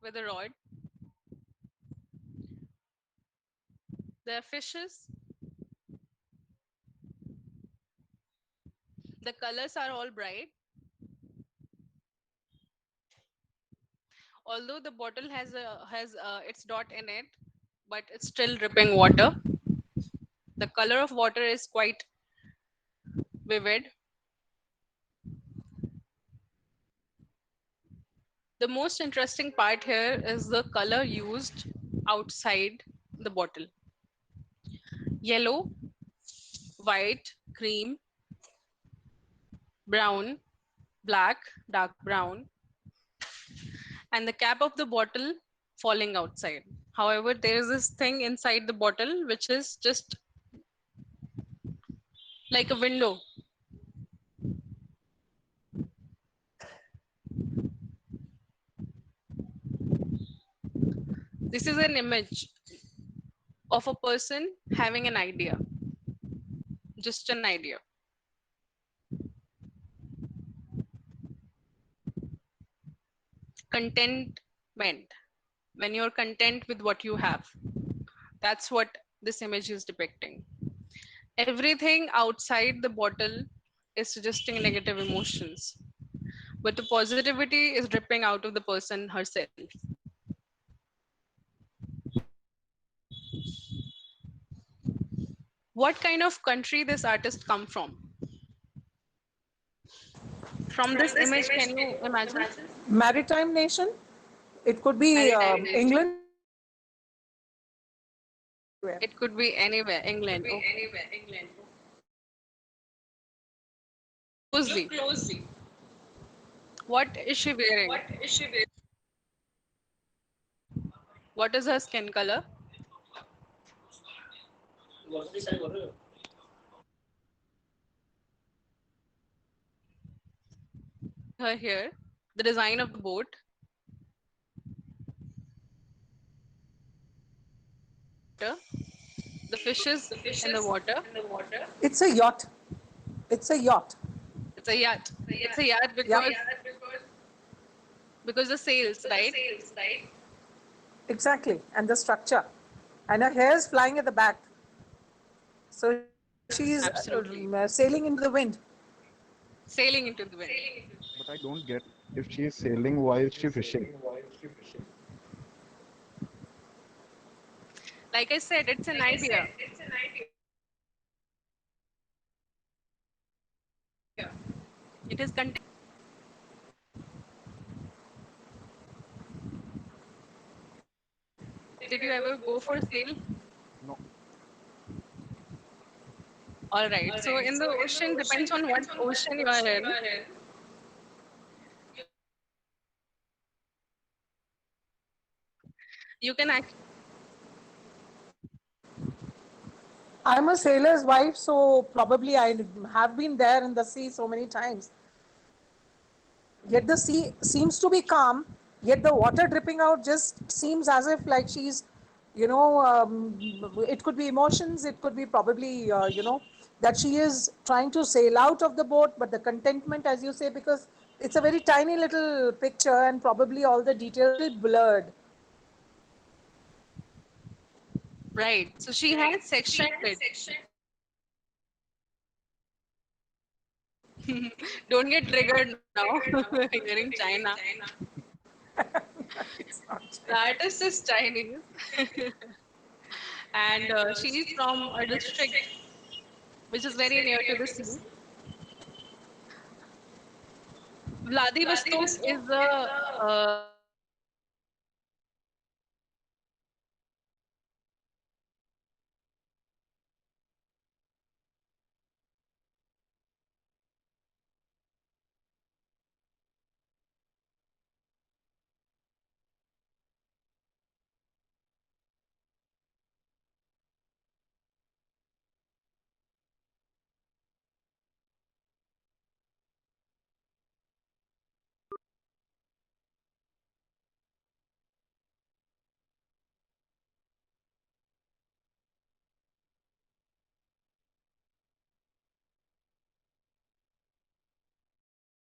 with a rod. There are fishes. The colors are all bright. Although the bottle has its dot in it, but it's still dripping water. The color of water is quite vivid. The most interesting part here is the color used outside the bottle. Yellow, white, cream, brown, black, dark brown, and the cap of the bottle falling outside. However, there is this thing inside the bottle which is just like a window. This is an image of a person having an idea, just an idea. Contentment. When you're content with what you have, that's what this image is depicting. Everything outside the bottle is suggesting negative emotions, but the positivity is dripping out of the person herself. What kind of country this artist come from? From this image, can you imagine? Maritime nation. It could be Maritime nation. England. It could be anywhere. England. Okay. Closely. What is she wearing? What is her skin color? Her hair, the design of the boat, the fishes in the water. It's a yacht. It's a yacht. It's a yacht. It's a yacht Yep. because the sails, right? Exactly. And the structure. And her hair is flying at the back. So she's Absolutely. sailing into the wind. Sailing into the wind. But I don't get, if she is sailing, why is she fishing? Like I said, it's an idea. It is content. Did you ever go for a sail? No. All right. So in the ocean, depends on what ocean you are in. You can actually. I'm a sailor's wife, so probably I have been there in the sea so many times. Yet the sea seems to be calm, yet the water dripping out just seems as if like she's, it could be emotions, it could be probably, that she is trying to sail out of the boat, but the contentment, as you say, because it's a very tiny little picture and probably all the details are blurred. Right. So she has sectioned it. Don't get triggered now. You're in China. It's not. The artist is Chinese, and she's from a district which is very near to the sea. Vladivostok is a